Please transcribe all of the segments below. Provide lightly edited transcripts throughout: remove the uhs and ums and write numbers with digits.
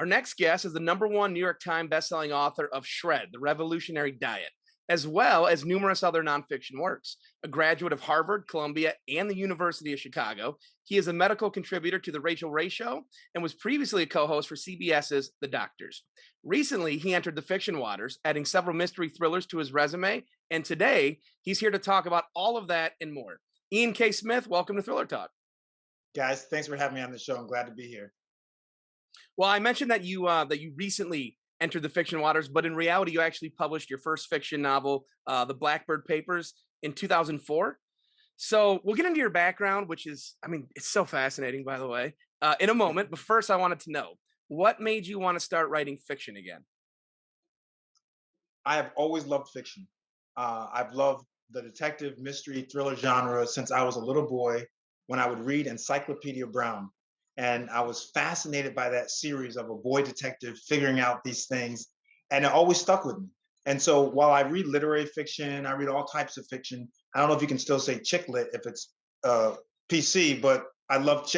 Our next guest is the #1 New York Times bestselling author of Shred, The Revolutionary Diet, as well as numerous other nonfiction works. A graduate of Harvard, Columbia, and the University of Chicago, he is a medical contributor to The Rachel Ray Show and was previously a co host for CBS's The Doctors. Recently, he entered the fiction waters, adding several mystery thrillers to his resume, and today he's here to talk about all of that and more. Ian K. Smith, welcome to Thriller Talk. Guys, thanks for having me on the show. I'm glad to be here. Well, I mentioned that you recently entered the fiction waters, but in reality, you actually published your first fiction novel, The Blackbird Papers, in 2004. So we'll get into your background, which is, I mean, it's so fascinating, by the way, in a moment. But first, I wanted to know what made you want to start writing fiction again? I have always loved fiction. I've loved the detective mystery thriller genre since I was a little boy when I would read Encyclopedia Brown. And I was fascinated by that series of a boy detective figuring out these things. And it always stuck with me. And so while I read literary fiction, I read all types of fiction. I don't know if you can still say chick lit if it's PC, but I love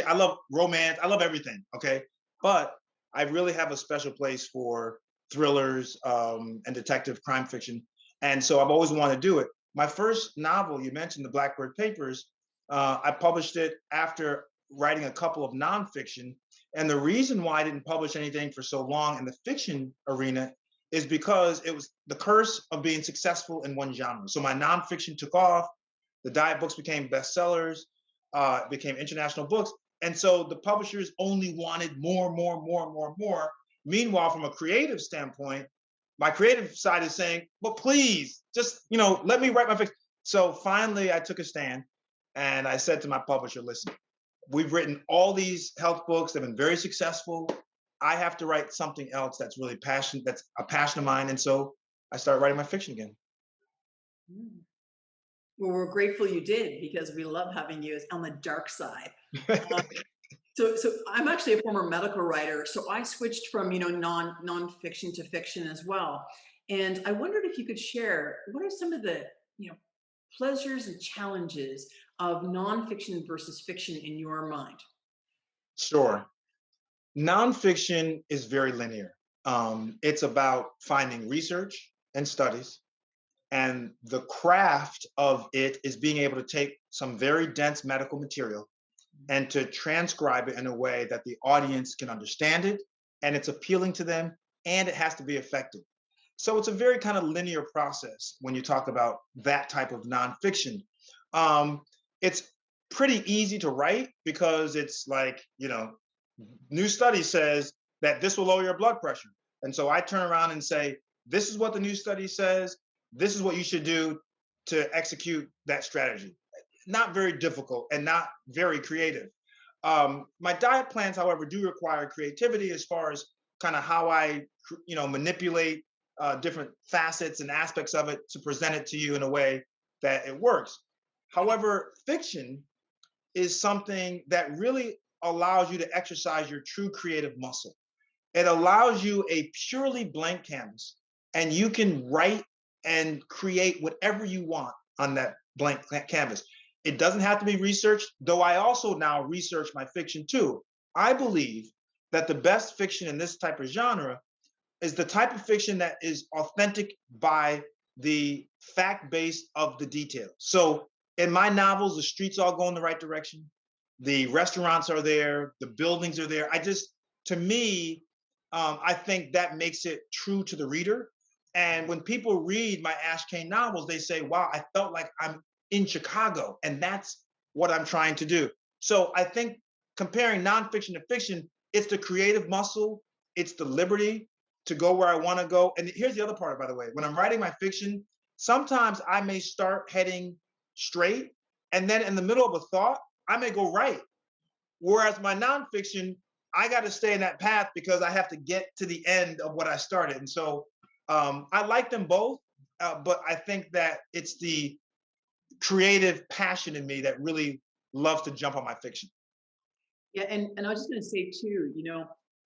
romance. I love everything. Okay. But I really have a special place for thrillers and detective crime fiction. And so I've always wanted to do it. My first novel, you mentioned The Blackbird Papers, I published it after writing a couple of nonfiction. And the reason why I didn't publish anything for so long in the fiction arena is because it was the curse of being successful in one genre. So my nonfiction took off, the diet books became bestsellers, became international books. And so the publishers only wanted more, more, more, more, more. Meanwhile, from a creative standpoint, my creative side is saying, well, please, just, let me write my fiction. So finally, I took a stand and I said to my publisher, listen, we've written all these health books. They've been very successful. I have to write something else that's really passion, that's a passion of mine. And so I started writing my fiction again. Mm. Well, we're grateful you did because we love having you on the dark side. Um, so I'm actually a former medical writer, so I switched from nonfiction to fiction as well. And I wondered if you could share what are some of the pleasures and challenges of nonfiction versus fiction in your mind? Sure. Nonfiction is very linear. It's about finding research and studies, and the craft of it is being able to take some very dense medical material and to transcribe it in a way that the audience can understand it and it's appealing to them and it has to be effective. So it's a very kind of linear process when you talk about that type of nonfiction. It's pretty easy to write because it's like, new study says that this will lower your blood pressure. And so I turn around and say, this is what the new study says. This is what you should do to execute that strategy. Not very difficult and not very creative. My diet plans, however, do require creativity as far as kind of how I, manipulate different facets and aspects of it to present it to you in a way that it works. However, fiction is something that really allows you to exercise your true creative muscle. It allows you a purely blank canvas, and you can write and create whatever you want on that blank canvas. It doesn't have to be researched, though I also now research my fiction too. I believe that the best fiction in this type of genre is the type of fiction that is authentic by the fact base of the details. So in my novels, the streets all go in the right direction. The restaurants are there, the buildings are there. To me, I think that makes it true to the reader. And when people read my Kane novels, they say, wow, I felt like I'm in Chicago. And that's what I'm trying to do. So I think comparing nonfiction to fiction, it's the creative muscle, it's the liberty to go where I want to go. And here's the other part, by the way. When I'm writing my fiction, sometimes I may start heading straight, and then in the middle of a thought, I may go right. Whereas my nonfiction, I got to stay in that path because I have to get to the end of what I started. And so I like them both, but I think that it's the creative passion in me that really loves to jump on my fiction. Yeah, and I was just going to say too,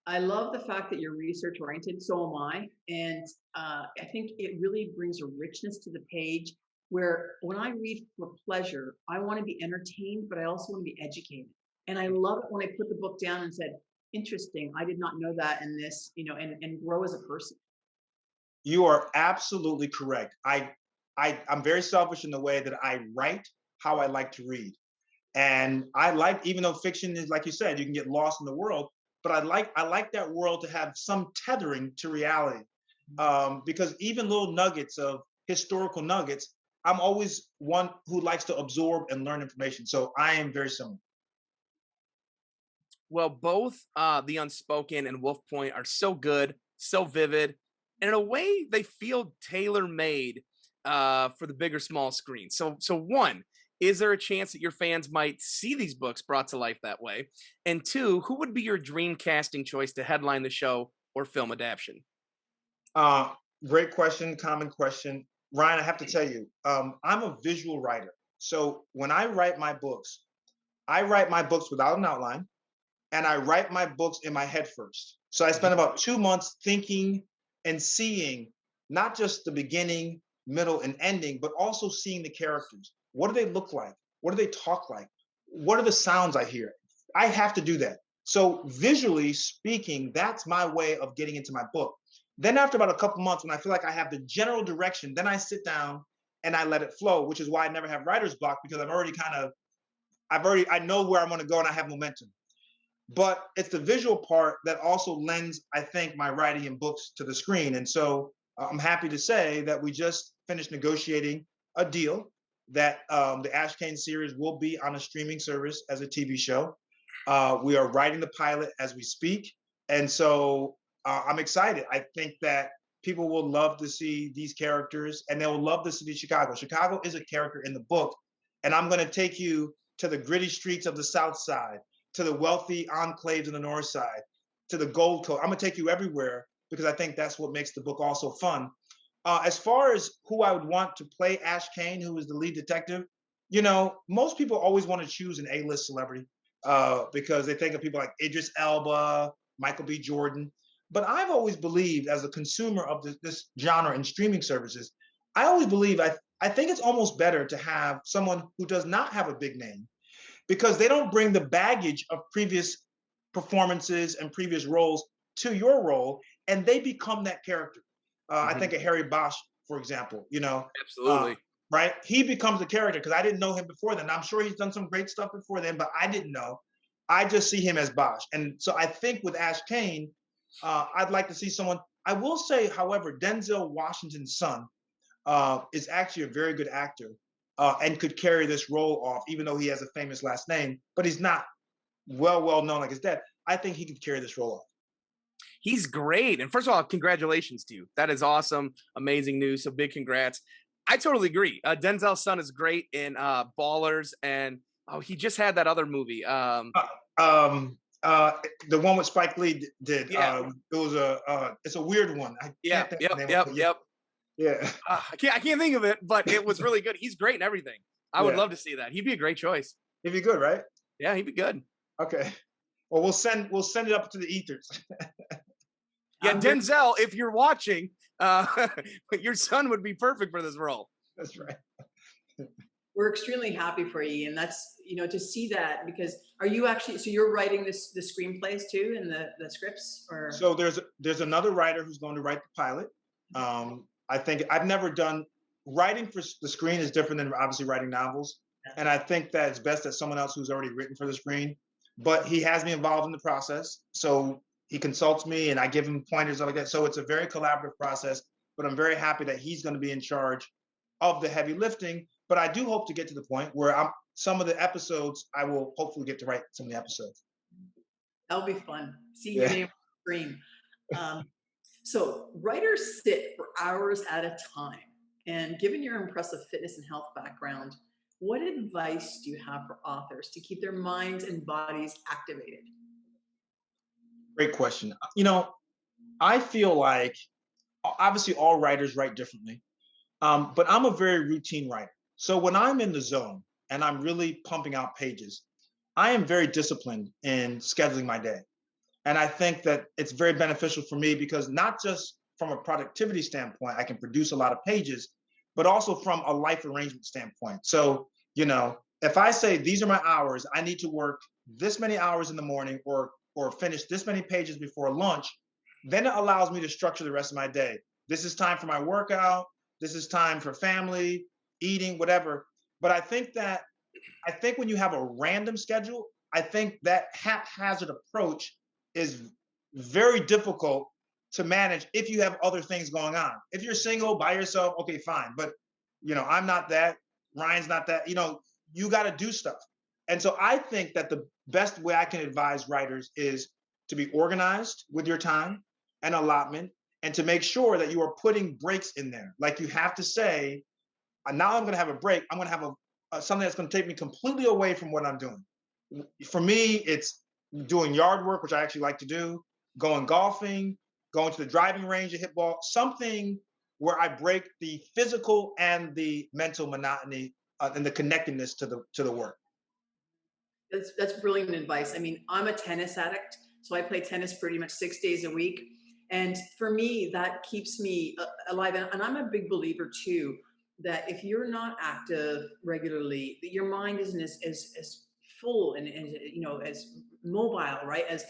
I love the fact that you're research oriented. So am I, and I think it really brings a richness to the page. Where when I read for pleasure, I want to be entertained, but I also want to be educated. And I love it when I put the book down and said, Interesting. I did not know that in this, and grow as a person. You are absolutely correct. I'm very selfish in the way that I write how I like to read. And I like, even though fiction is, like you said, you can get lost in the world, but I like that world to have some tethering to reality. Because even little nuggets of historical nuggets, I'm always one who likes to absorb and learn information. So I am very similar. Well, both The Unspoken and Wolf Point are so good, so vivid, and in a way, they feel tailor made for the big or small screen. So one, is there a chance that your fans might see these books brought to life that way? And two, who would be your dream casting choice to headline the show or film adaptation? Uh, Great question, common question. Ryan, I have to tell you, I'm a visual writer. So when I write my books without an outline, and I write my books in my head first. So I spend about 2 months thinking and seeing not just the beginning, middle, and ending, but also seeing the characters. What do they look like? What do they talk like? What are the sounds I hear? I have to do that. So visually speaking, that's my way of getting into my book. Then after about a couple months, when I feel like I have the general direction, then I sit down and I let it flow, which is why I never have writer's block because I know where I'm going to go and I have momentum. But it's the visual part that also lends, I think, my writing and books to the screen. And so I'm happy to say that we just finished negotiating a deal that the Ash Kane series will be on a streaming service as a TV show. We are writing the pilot as we speak. And so I'm excited. I think that people will love to see these characters and they will love the city of Chicago. Chicago is a character in the book. And I'm going to take you to the gritty streets of the South Side, to the wealthy enclaves on the North Side, to the Gold Coast. I'm gonna take you everywhere because I think that's what makes the book also fun. As far as who I would want to play Ash Kane, who is the lead detective, most people always want to choose an A-list celebrity because they think of people like Idris Elba, Michael B. Jordan. But I've always believed, as a consumer of this genre and streaming services, I always believe I think it's almost better to have someone who does not have a big name because they don't bring the baggage of previous performances and previous roles to your role, and they become that character. I Mhm. think of Harry Bosch, for example. Uh, Absolutely. right? He becomes the character because I didn't know him before then. I'm sure he's done some great stuff before then, but I didn't know. I just see him as Bosch, and so I think with Ash Kane, I'd like to see someone. I will say, however, Denzel Washington's son is actually a very good actor and could carry this role off, even though he has a famous last name, but he's not well known like his dad. I think he could carry this role off. He's great. And first of all, congratulations to you. That is awesome. Amazing news. So big congrats. I totally agree. Denzel's son is great in Ballers. And oh, he just had that other movie. Uh, um, uh, the one with Spike Lee did. Yeah. It was it's a weird one. I Yeah. can't think of Yep. the name of Yep. it. Yep. Yeah, I can't think of it, but it was really good. He's great in everything. I would yeah. love to see that. He'd be a great choice. He'd be good, right? Yeah, he'd be good. Okay. Well, we'll send it up to the ethers. Yeah, I'm very, Denzel, if you're watching, your son would be perfect for this role. that's right. We're extremely happy for you, and that's to see that because are you actually so you're writing the screenplays too and the scripts or So there's another writer who's going to write the pilot. I think I've never done writing for the screen is different than obviously writing novels, and I think that it's best that someone else who's already written for the screen. But he has me involved in the process, so he consults me and I give him pointers like that. So it's a very collaborative process. But I'm very happy that he's going to be in charge of the heavy lifting. But I do hope to get to the point where some of the episodes I will hopefully get to write some of the episodes. that'll be fun seeing your Yeah. name on the screen. Um, so writers sit for hours at a time, and given your impressive fitness and health background, what advice do you have for authors to keep their minds and bodies activated? Great question. I feel like obviously all writers write differently, but I'm a very routine writer. So when I'm in the zone and I'm really pumping out pages, I am very disciplined in scheduling my day. And I think that it's very beneficial for me because not just from a productivity standpoint, I can produce a lot of pages, but also from a life arrangement standpoint. So, if I say these are my hours, I need to work this many hours in the morning or or finish this many pages before lunch, then it allows me to structure the rest of my day. This is time for my workout. This is time for family, eating, whatever. But I think when you have a random schedule, I think that haphazard approach is very difficult to manage if you have other things going on. If you're single by yourself, okay, fine. But I'm not that. Ryan's not that. You got to do stuff. And so I think that the best way I can advise writers is to be organized with your time and allotment, and to make sure that you are putting breaks in there. Like you have to say, now I'm going to have a break. I'm going to have something that's going to take me completely away from what I'm doing. For me, it's doing yard work, which I actually like to do, going golfing, going to the driving range to hit ball, something where I break the physical and the mental monotony and the connectedness to the work. That's brilliant advice. I mean, I'm a tennis addict, so I play tennis pretty much 6 days a week. And for me, that keeps me alive. And I'm a big believer too, that if you're not active regularly, that your mind isn't as full and as mobile, right? As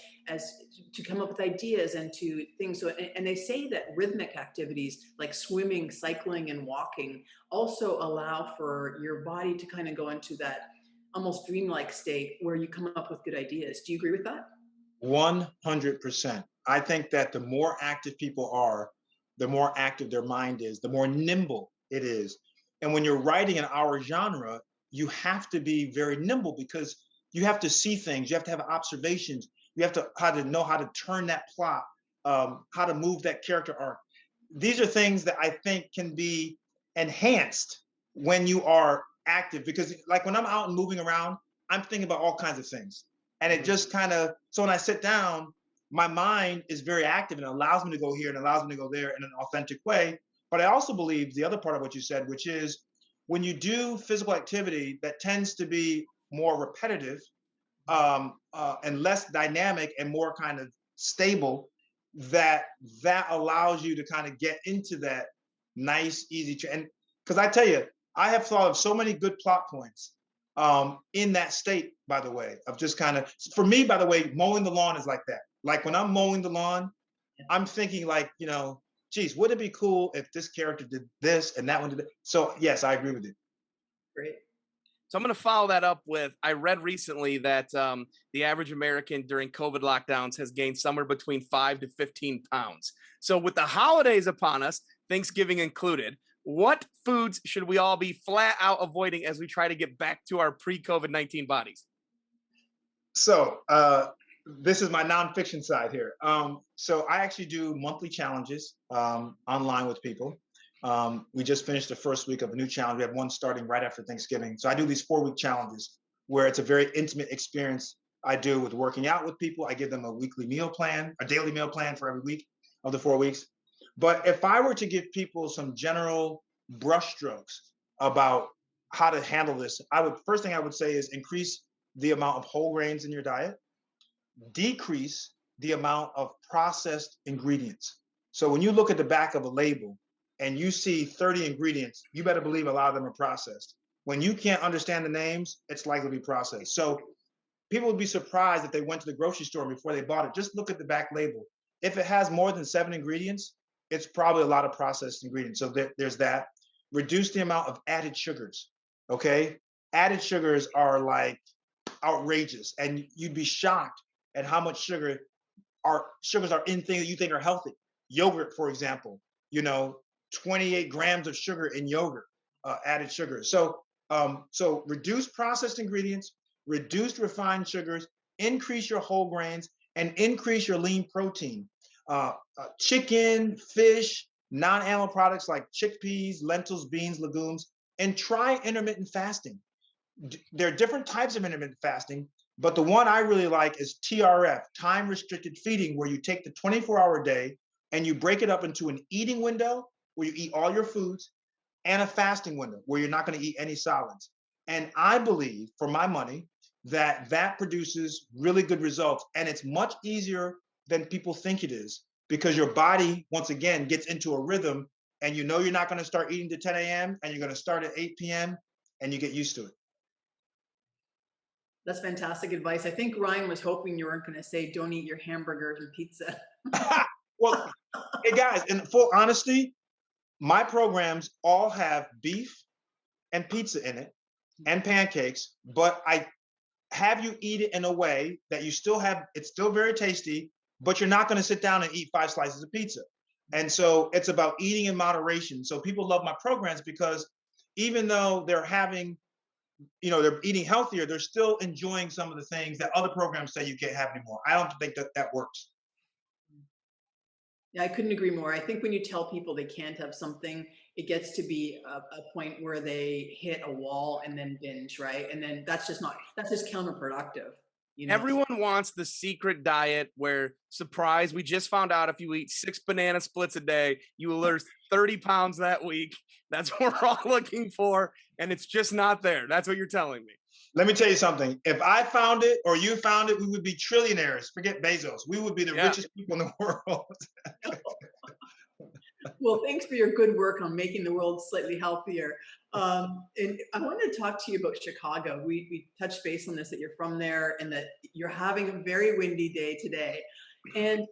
to come up with ideas and to things. So and they say that rhythmic activities like swimming, cycling, and walking also allow for your body to kind of go into that almost dreamlike state where you come up with good ideas. Do you agree with that? 100%. I think that the more active people are, the more active their mind is, the more nimble it is. And when you're writing in our genre, you have to be very nimble because you have to see things, you have to have observations, you have to know how to turn that plot, how to move that character arc. These are things that I think can be enhanced when you are active, because like when I'm out and moving around, I'm thinking about all kinds of things. And it just kind of, so when I sit down, my mind is very active and it allows me to go here and allows me to go there in an authentic way. But I also believe the other part of what you said, which is when you do physical activity that tends to be more repetitive and less dynamic and more kind of stable, that allows you to kind of get into that nice, easy, and because I tell you, I have thought of so many good plot points in that state, by the way, of just kind of, for me, by the way, mowing the lawn is like that. Like when I'm mowing the lawn, I'm thinking like, geez, would it be cool if this character did this and that one did that? So yes, I agree with you. Great. So I'm going to follow that up with, I read recently that the average American during COVID lockdowns has gained somewhere between 5 to 15 pounds. So with the holidays upon us, Thanksgiving included, what foods should we all be flat out avoiding as we try to get back to our pre-COVID-19 bodies? So this is my nonfiction side here. So I actually do monthly challenges online with people. We just finished the first week of a new challenge. We have one starting right after Thanksgiving. So I do these 4-week challenges where it's a very intimate experience I do with working out with people. I give them a weekly meal plan, a daily meal plan for every week of the 4 weeks. But if I were to give people some general brushstrokes about how to handle this, first thing I would say is increase the amount of whole grains in your diet, decrease the amount of processed ingredients. So when you look at the back of a label and you see 30 ingredients, you better believe a lot of them are processed. When you can't understand the names, it's likely to be processed. So people would be surprised if they went to the grocery store before they bought it. Just look at the back label. If it has more than 7 ingredients, it's probably a lot of processed ingredients. So there's that. Reduce the amount of added sugars, okay? Added sugars are like outrageous, and you'd be shocked at how much sugars are in things that you think are healthy. Yogurt, for example, 28 grams of sugar in yogurt, added sugar. So reduce processed ingredients, reduce refined sugars, increase your whole grains, and increase your lean protein. Chicken, fish, non-animal products like chickpeas, lentils, beans, legumes, and try intermittent fasting. There are different types of intermittent fasting, but the one I really like is TRF, time restricted feeding, where you take the 24-hour day and you break it up into an eating window where you eat all your foods and a fasting window where you're not going to eat any solids. And I believe, for my money, that produces really good results. And it's much easier than people think it is, because your body, once again, gets into a rhythm, and you're not going to start eating to 10 a.m. and you're going to start at 8 p.m. and you get used to it. That's fantastic advice. I think Ryan was hoping you weren't going to say, "Don't eat your hamburgers and pizza." Well, hey guys, in full honesty, my programs all have beef and pizza in it and pancakes, but I have you eat it in a way that you still have it's still very tasty, but you're not going to sit down and eat 5 slices of pizza. And so it's about eating in moderation. So people love my programs because even though they're having, they're eating healthier, they're still enjoying some of the things that other programs say you can't have anymore. I don't think that that works. Yeah, I couldn't agree more. I think when you tell people they can't have something, it gets to be a point where they hit a wall and then binge, right? And then that's just counterproductive, you know? Everyone wants the secret diet where, surprise, we just found out if you eat 6 banana splits a day, you will lose 30 pounds that week. That's what we're all looking for. And it's just not there. That's what you're telling me. Let me tell you something. If I found it or you found it, we would be trillionaires. Forget Bezos. We would be the Yeah. richest people in the world. Well, thanks for your good work on making the world slightly healthier. And I wanted to talk to you about Chicago. We touched base on this, that you're from there and that you're having a very windy day today. And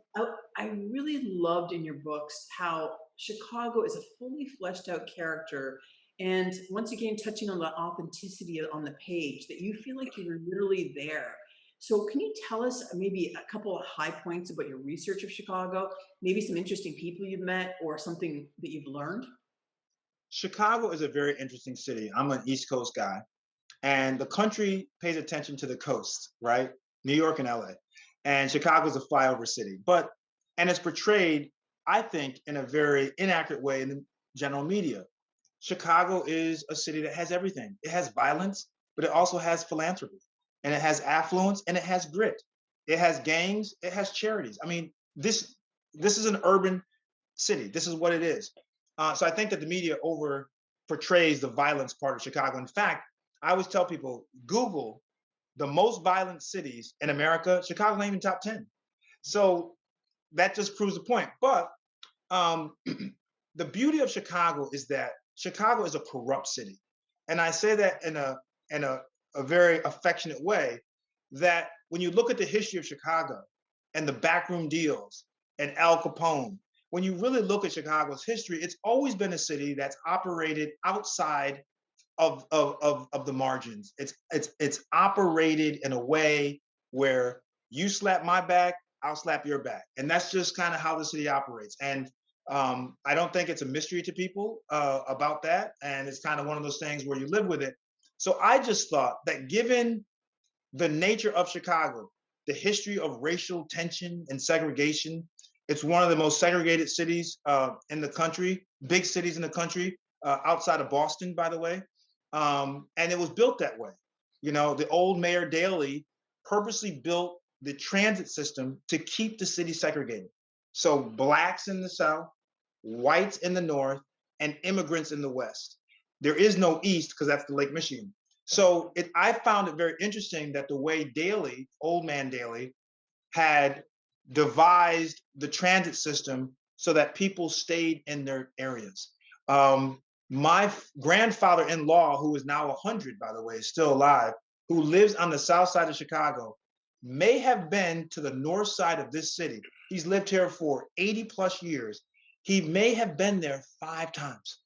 I really loved in your books how Chicago is a fully fleshed out character. And once again, touching on the authenticity on the page, that you feel like you're literally there. So, can you tell us maybe a couple of high points about your research of Chicago? Maybe some interesting people you've met or something that you've learned? Chicago is a very interesting city. I'm an East Coast guy, and the country pays attention to the coast, right? New York and LA. And Chicago's a flyover city. And it's portrayed, I think, in a very inaccurate way in the general media. Chicago is a city that has everything. It has violence, but it also has philanthropy, and it has affluence, and it has grit. It has gangs, it has charities. I mean, this is an urban city. This is what it is. So I think that the media over portrays the violence part of Chicago. In fact, I always tell people, Google the most violent cities in America. Chicago ain't even top 10. So that just proves the point. But um, the beauty of Chicago is that Chicago is a corrupt city, and I say that in a very affectionate way. That when you look at the history of Chicago and the backroom deals and Al Capone, when you really look at Chicago's history, it's always been a city that's operated outside of the margins. It's operated in a way where you slap my back, I'll slap your back, and that's just kind of how the city operates. And I don't think it's a mystery to people about that, and it's kind of one of those things where you live with it. So I just thought that given the nature of Chicago, the history of racial tension and segregation, it's one of the most segregated cities in the country, big cities in the country, outside of Boston, by the way. And it was built that way. The old Mayor Daley purposely built the transit system to keep the city segregated. So blacks in the South, whites in the North, and immigrants in the West. There is no East because that's the Lake Michigan. So I found it very interesting that the way Daley, old man Daley, had devised the transit system so that people stayed in their areas. My grandfather-in-law, who is now 100, by the way, is still alive, who lives on the south side of Chicago, may have been to the north side of this city. He's lived here for 80 plus years. He may have been there 5 times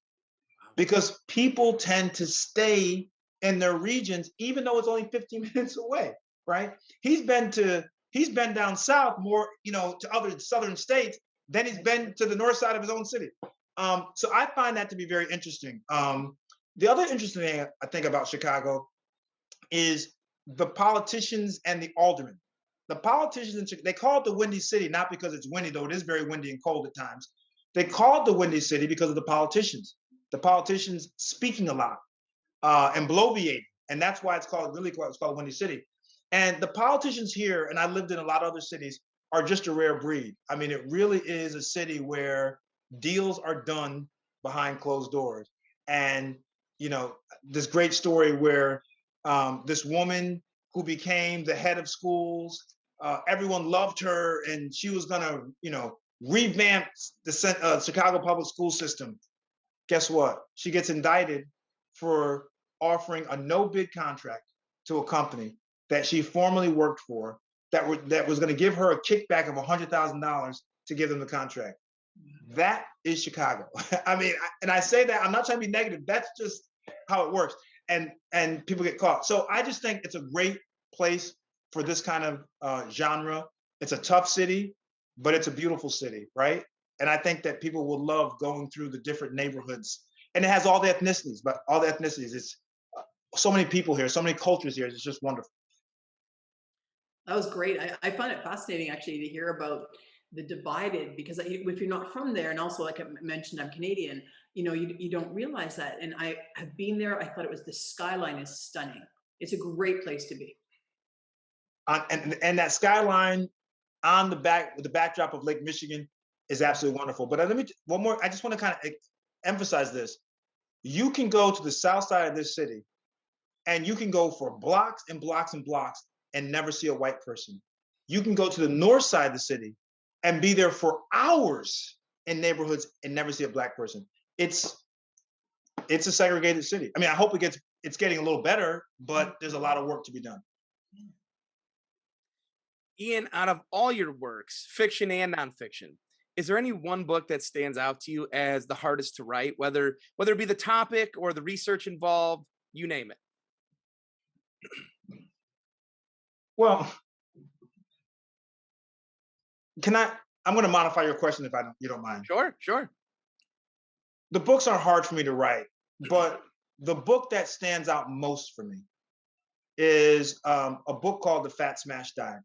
because people tend to stay in their regions, even though it's only 15 minutes away, right? He's been down south more, to other southern states than he's been to the north side of his own city. So I find that to be very interesting. The other interesting thing I think about Chicago is the politicians and the aldermen. The politicians, they call it the Windy City, not because it's windy, though it is very windy and cold at times. They call it the Windy City because of the politicians. The politicians speaking a lot and bloviating. And that's why it's called Windy City. And the politicians here, and I lived in a lot of other cities, are just a rare breed. I mean, it really is a city where deals are done behind closed doors. And, this great story where this woman who became the head of schools, everyone loved her, and she was going to, revamp the Chicago public school system. Guess what? She gets indicted for offering a no bid contract to a company that she formerly worked for that was going to give her a kickback of $100,000 to give them the contract. That is Chicago. I mean, and I say that I'm not trying to be negative. That's just how it works, and people get caught. So I just think it's a great place for this kind of genre. It's a tough city, but it's a beautiful city, right? And I think that people will love going through the different neighborhoods, and it has all the ethnicities. But all the ethnicities, it's so many people here, so many cultures here. It's just wonderful. That was great. I find it fascinating actually to hear about the divided because if you're not from there, and also like I mentioned, I'm Canadian. You don't realize that. And I have been there. I thought it was the skyline is stunning. It's a great place to be. And that skyline on the back with the backdrop of Lake Michigan is absolutely wonderful. But let me one more. I just want to kind of emphasize this. You can go to the south side of this city, and you can go for blocks and blocks and blocks and never see a white person. You can go to the north side of the city and be there for hours in neighborhoods and never see a black person. It's a segregated city. I mean, I hope it's getting a little better, but there's a lot of work to be done. Ian, out of all your works, fiction and nonfiction, is there any one book that stands out to you as the hardest to write, whether it be the topic or the research involved, you name it? Well, can I? I'm going to modify your question if you don't mind. Sure, sure. The books are hard for me to write, but the book that stands out most for me is a book called The Fat Smash Diet.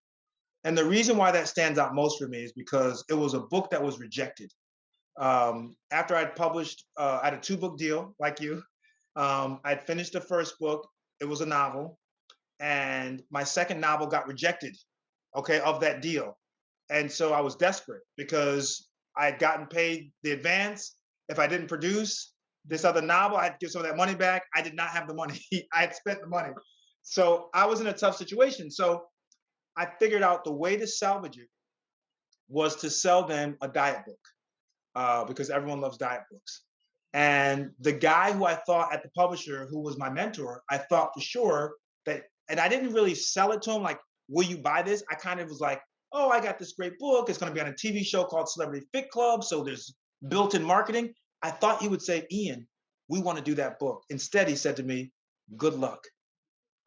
And the reason why that stands out most for me is because it was a book that was rejected. After I'd published, I had a 2-book deal like you. I'd finished the first book. It was a novel. And my second novel got rejected, okay, of that deal. And so I was desperate because I had gotten paid the advance. If I didn't produce this other novel, I had to give some of that money back. I did not have the money. I had spent the money. So I was in a tough situation. So I figured out the way to salvage it was to sell them a diet book because everyone loves diet books. And the guy who I thought at the publisher, who was my mentor, I thought for sure that, and I didn't really sell it to him like, will you buy this? I kind of was like, oh, I got this great book. It's going to be on a TV show called Celebrity Fit Club. So there's built-in marketing. I thought he would say, Ian, we want to do that book. Instead, he said to me, good luck.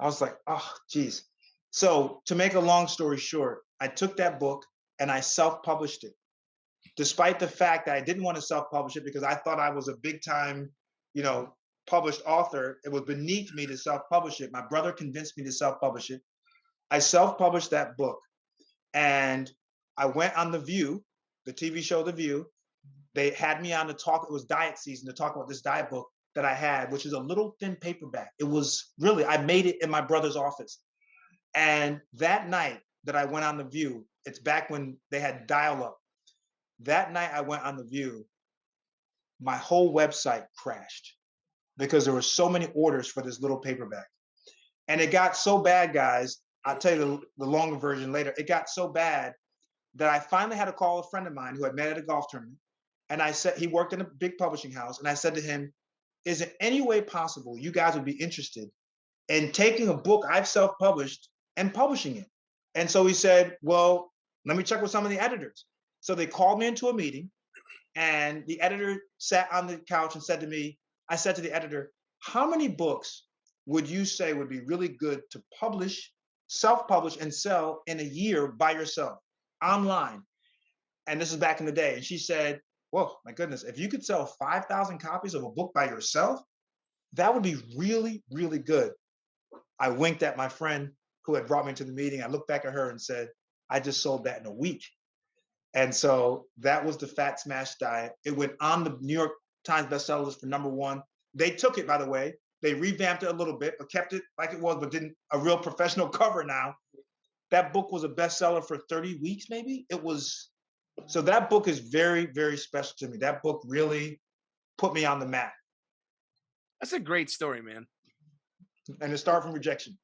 I was like, oh, geez. So to make a long story short, I took that book and I self-published it, despite the fact that I didn't want to self-publish it because I thought I was a big-time, published author. It was beneath me to self-publish it. My brother convinced me to self-publish it. I self-published that book. And I went on The View, the TV show The View. They had me on to talk, it was diet season, to talk about this diet book that I had, which is a little thin paperback. It was really, I made it in my brother's office. And that night that I went on The View, it's back when they had dial-up. That night I went on The View, my whole website crashed because there were so many orders for this little paperback. And it got so bad, guys, I'll tell you the longer version later. It got so bad that I finally had to call a friend of mine who had met at a golf tournament. And I said, he worked in a big publishing house. And I said to him, is there any way possible you guys would be interested in taking a book I've self-published and publishing it? And so he said, well, let me check with some of the editors. So they called me into a meeting and the editor sat on the couch and said to me, I said to the editor, how many books would you say would be really good to publish, self-publish and sell in a year by yourself online? And this is back in the day. And she said, well, my goodness, if you could sell 5,000 copies of a book by yourself, that would be really, really good. I winked at my friend who had brought me to the meeting. I looked back at her and said, I just sold that in a week. And so that was The Fat Smash Diet. It went on the New York Times bestseller list for #1. They took it, by the way. They revamped it a little bit, but kept it like it was, but didn't a real professional cover now. That book was a bestseller for 30 weeks, maybe. It was, so that book is very, very special to me. That book really put me on the map. That's a great story, man. And it started from rejection.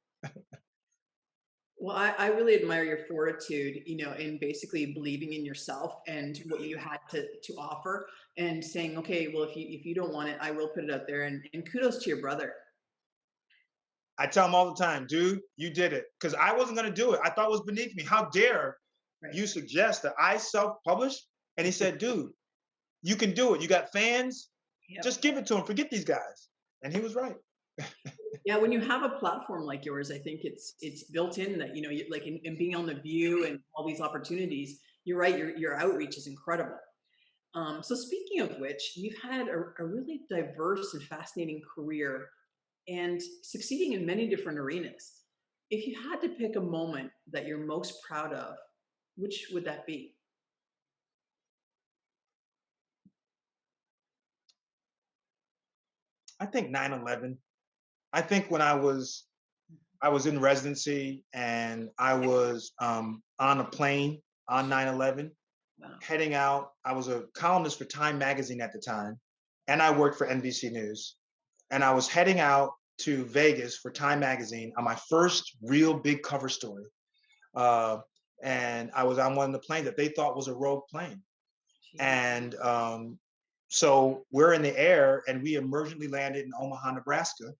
Well, I really admire your fortitude, in basically believing in yourself and what you had to offer and saying, okay, well, if you don't want it, I will put it out there, and kudos to your brother. I tell him all the time, dude, you did it. Because I wasn't going to do it. I thought it was beneath me. How dare Right. you suggest that I self-publish? And he said, dude, you can do it. You got fans. Yep. Just give it to them. Forget these guys. And he was right. Yeah, when you have a platform like yours, I think it's built in that, you know, like in being on The View and all these opportunities, you're right, your outreach is incredible. So speaking of which, you've had a really diverse and fascinating career and succeeding in many different arenas. If you had to pick a moment that you're most proud of, which would that be? I think 9/11. I think when I was in residency and I was on a plane on 9/11 Wow. heading out. I was a columnist for Time Magazine at the time, and I worked for NBC News. And I was heading out to Vegas for Time Magazine on my first real big cover story. Uh, and I was on one of the planes that they thought was a rogue plane. And so we're in the air, and we emergently landed in Omaha, Nebraska.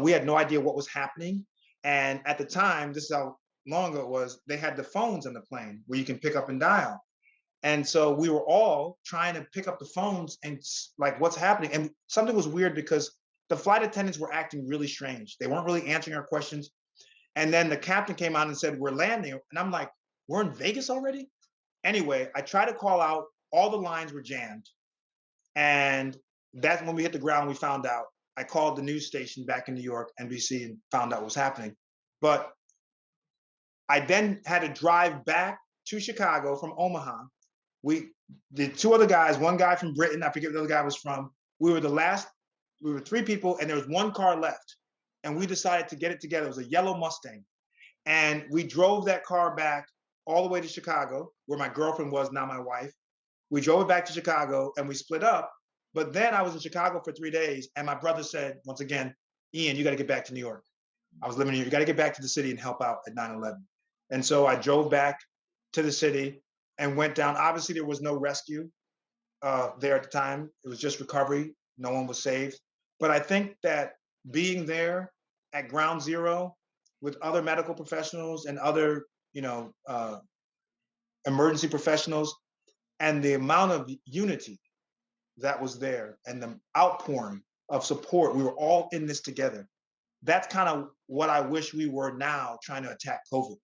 We had no idea what was happening. And at the time, this is how long ago it was, they had the phones on the plane where you can pick up and dial. And so we were all trying to pick up the phones and like, what's happening? And something was weird because the flight attendants were acting really strange. They weren't really answering our questions. And then the captain came on and said, we're landing. And I'm like, we're in Vegas already? Anyway, I tried to call out, all the lines were jammed. And that's when we hit the ground, we found out. I called the news station back in New York, NBC, and found out what was happening. But I then had to drive back to Chicago from Omaha. The two other guys, one guy from Britain, I forget where the other guy was from. We were three people, and there was one car left. And we decided to get it together. It was a yellow Mustang. And we drove that car back all the way to Chicago, where my girlfriend was, now my wife. We drove it back to Chicago and we split up. But then I was in Chicago for 3 days, and my brother said, once again, Ian, you got to get back to New York. I was living here. You got to get back to the city and help out at 9/11. And so I drove back to the city and went down. Obviously, there was no rescue there at the time. It was just recovery. No one was saved. But I think that being there at ground zero with other medical professionals and other, emergency professionals, and the amount of unity that was there and the outpouring of support, we were all in this together. That's kind of what I wish we were now trying to attack COVID.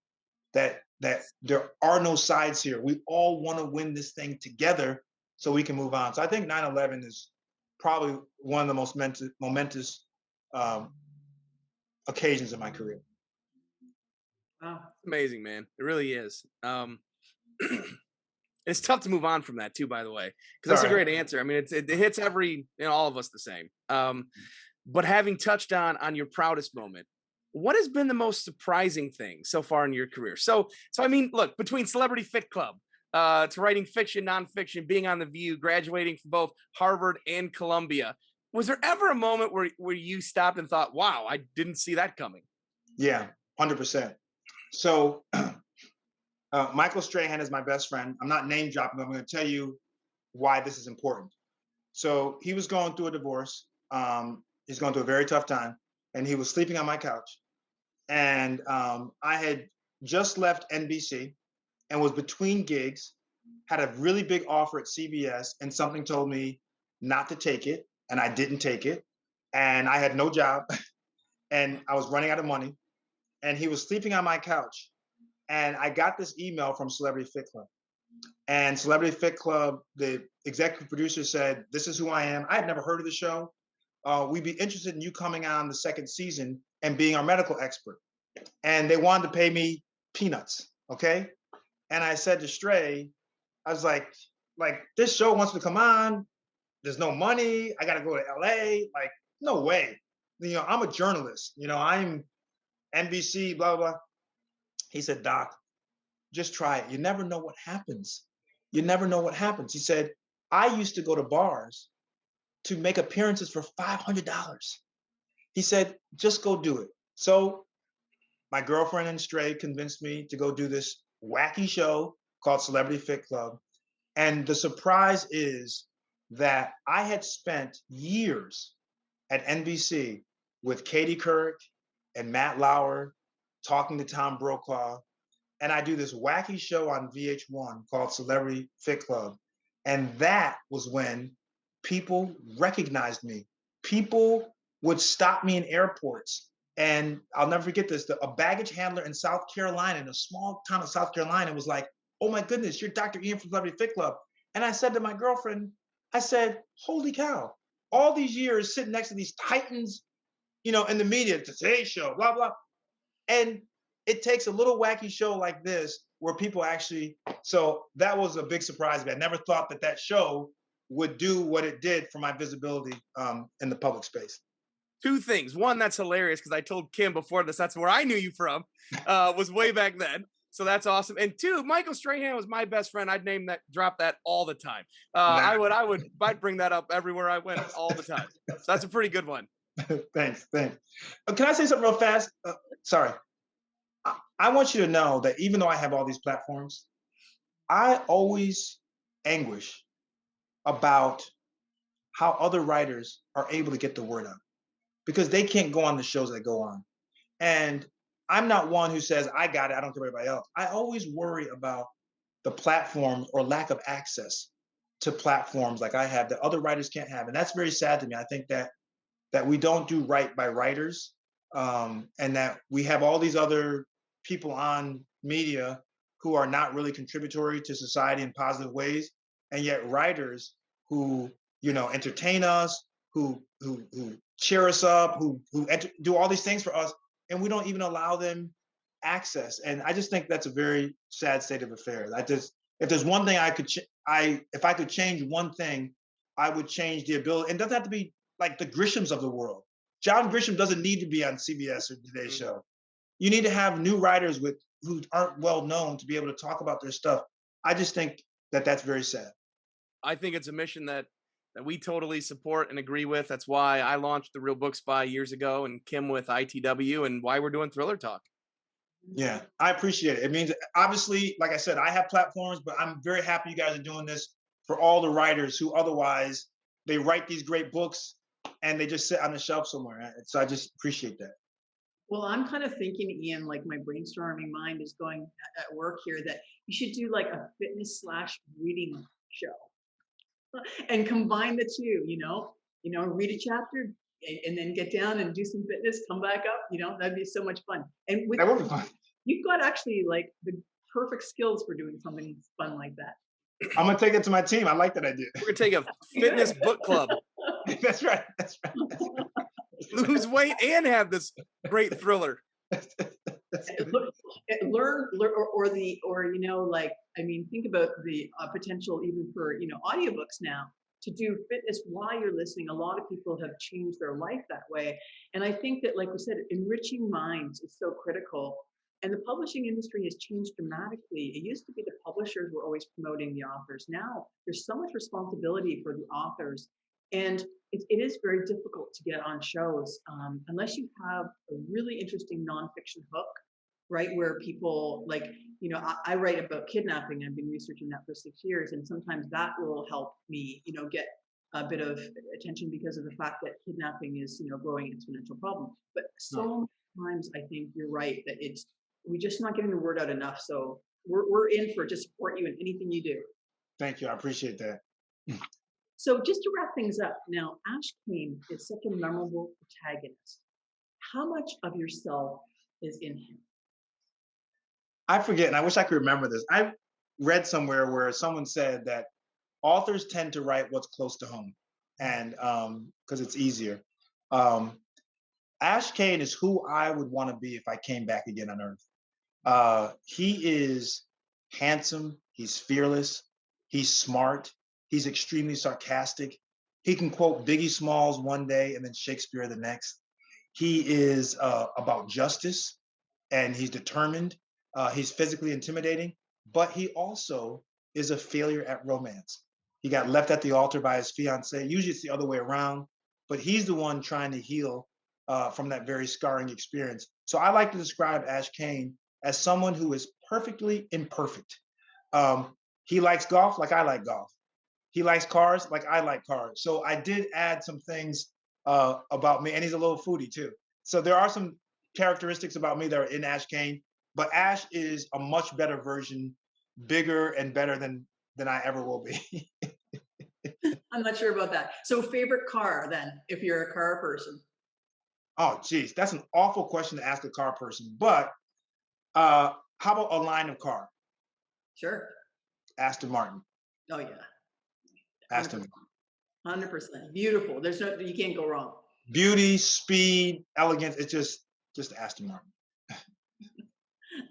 That there are no sides here. We all want to win this thing together so we can move on. So I think 9/11 is probably one of the most momentous occasions in my career. Wow. Amazing, man. It really is. It's tough to move on from that too, by the way, because that's a Sorry. great answer. I mean, it hits all of us the same. But having touched on your proudest moment, what has been the most surprising thing so far in your career? So I mean, look, between Celebrity Fit Club, to writing fiction, nonfiction, being on The View, graduating from both Harvard and Columbia, was there ever a moment where you stopped and thought, wow, I didn't see that coming? Yeah, 100%. So Michael Strahan is my best friend. I'm not name dropping, but I'm going to tell you why this is important. So he was going through a divorce. He's going through a very tough time, and he was sleeping on my couch. And I had just left NBC and was between gigs, had a really big offer at CBS, and something told me not to take it, and I didn't take it. And I had no job, and I was running out of money. And he was sleeping on my couch. And I got this email from Celebrity Fit Club. And Celebrity Fit Club, the executive producer said, this is who I am. I had never heard of the show. We'd be interested in you coming on the second season and being our medical expert. And they wanted to pay me peanuts, okay? And I said to Stray, I was like, this show wants to come on. There's no money. I got to go to LA. Like, no way. I'm a journalist. I'm NBC, blah, blah, blah. He said, Doc, just try it. You never know what happens. You never know what happens. He said, I used to go to bars to make appearances for $500. He said, just go do it. So my girlfriend and Stray convinced me to go do this wacky show called Celebrity Fit Club. And the surprise is that I had spent years at NBC with Katie Couric and Matt Lauer, talking to Tom Brokaw, and I do this wacky show on VH1 called Celebrity Fit Club. And that was when people recognized me. People would stop me in airports. And I'll never forget this. A baggage handler in South Carolina, in a small town of South Carolina, was like, "Oh my goodness, you're Dr. Ian from Celebrity Fit Club." And I said to my girlfriend, I said, "Holy cow, all these years sitting next to these titans, in the media, Today Show, blah, blah." And it takes a little wacky show like this where people actually, so that was a big surprise to me. I never thought that show would do what it did for my visibility in the public space. Two things. One, that's hilarious because I told Kim before this, that's where I knew you from, was way back then. So that's awesome. And two, Michael Strahan was my best friend. I'd drop that all the time. I'd bring that up everywhere I went all the time. So that's a pretty good one. Thanks. Can I say something real fast? Sorry. I want you to know that even though I have all these platforms, I always anguish about how other writers are able to get the word out because they can't go on the shows that go on. And I'm not one who says, I got it, I don't care about everybody else. I always worry about the platforms or lack of access to platforms like I have that other writers can't have. And that's very sad to me. I think that we don't do right by writers, and that we have all these other people on media who are not really contributory to society in positive ways, and yet writers who entertain us, who cheer us up, who do all these things for us, and we don't even allow them access. And I just think that's a very sad state of affairs. If there's one thing if I could change one thing, I would change the ability. And it doesn't have to be like the Grishams of the world. John Grisham doesn't need to be on CBS or Today Show. You need to have new writers who aren't well known to be able to talk about their stuff. I just think that that's very sad. I think it's a mission that we totally support and agree with. That's why I launched The Real Book Spy years ago, and Kim with ITW, and why we're doing Thriller Talk. Yeah, I appreciate it. It means, obviously, like I said, I have platforms, but I'm very happy you guys are doing this for all the writers who otherwise they write these great books and they just sit on the shelf somewhere. So I just appreciate that. Well, I'm kind of thinking, Ian, like my brainstorming mind is going at work here, that you should do like a fitness/reading show and combine the two, read a chapter and then get down and do some fitness, come back up, that'd be so much fun. And That would be fun. you've got actually like the perfect skills for doing something fun like that. I'm gonna take it to my team. I like that idea. We're gonna take a fitness book club. That's right. Lose weight and have this great thriller. Learn, think about the potential even for audiobooks now to do fitness while you're listening. A lot of people have changed their life that way, and I think that, like we said, enriching minds is so critical. And the publishing industry has changed dramatically. It used to be the publishers were always promoting the authors. Now there's so much responsibility for the authors, and it is very difficult to get on shows unless you have a really interesting nonfiction hook, right? Where people I write about kidnapping. I've been researching that for 6 years, and sometimes that will help me, get a bit of attention because of the fact that kidnapping is, growing exponential problem. But so many times I think you're right that we're just not getting the word out enough. So we're in for to support you in anything you do. Thank you. I appreciate that. So just to wrap things up, now Ash Kane is such a memorable protagonist. How much of yourself is in him? I forget, and I wish I could remember this. I read somewhere where someone said that authors tend to write what's close to home, and because it's easier. Ash Kane is who I would want to be if I came back again on Earth. He is handsome. He's fearless. He's smart. He's extremely sarcastic. He can quote Biggie Smalls one day and then Shakespeare the next. He is about justice, and he's determined. He's physically intimidating, but he also is a failure at romance. He got left at the altar by his fiancée. Usually it's the other way around, but he's the one trying to heal from that very scarring experience. So I like to describe Ash Kane as someone who is perfectly imperfect. He likes golf like I like golf. He likes cars like I like cars. So I did add some things about me, and he's a little foodie too. So there are some characteristics about me that are in Ash Kane, but Ash is a much better version, bigger and better than I ever will be. I'm not sure about that. So favorite car then, if you're a car person? Oh, geez, that's an awful question to ask a car person. But how about a line of car? Sure. Aston Martin. Oh yeah. Aston 100%. Martin. 100%. Beautiful. There's no, you can't go wrong. Beauty, speed, elegance. It's just Aston Martin.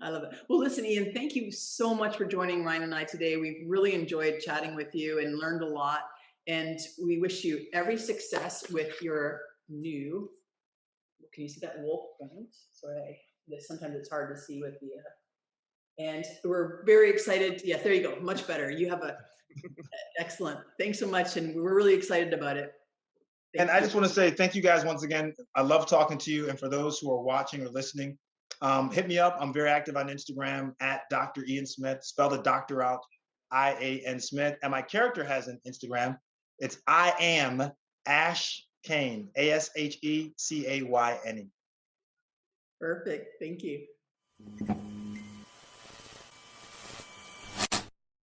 I love it. Well, listen, Ian, thank you so much for joining Ryan and I today. We've really enjoyed chatting with you and learned a lot. And we wish you every success with your new, can you see that wolf print? Sorry, sometimes it's hard to see with the, and we're very excited. Yeah, there you go. Much better. You have a, excellent. Thanks so much. And we're really excited about it. And I just want to say thank you guys once again. I love talking to you. And for those who are watching or listening, hit me up. I'm very active on Instagram at Dr. Ian Smith. Spell the doctor out, I-A-N Smith. And my character has an Instagram. It's I am Ash Kane, A-S-H-E-C-A-Y-N-E. Perfect. Thank you.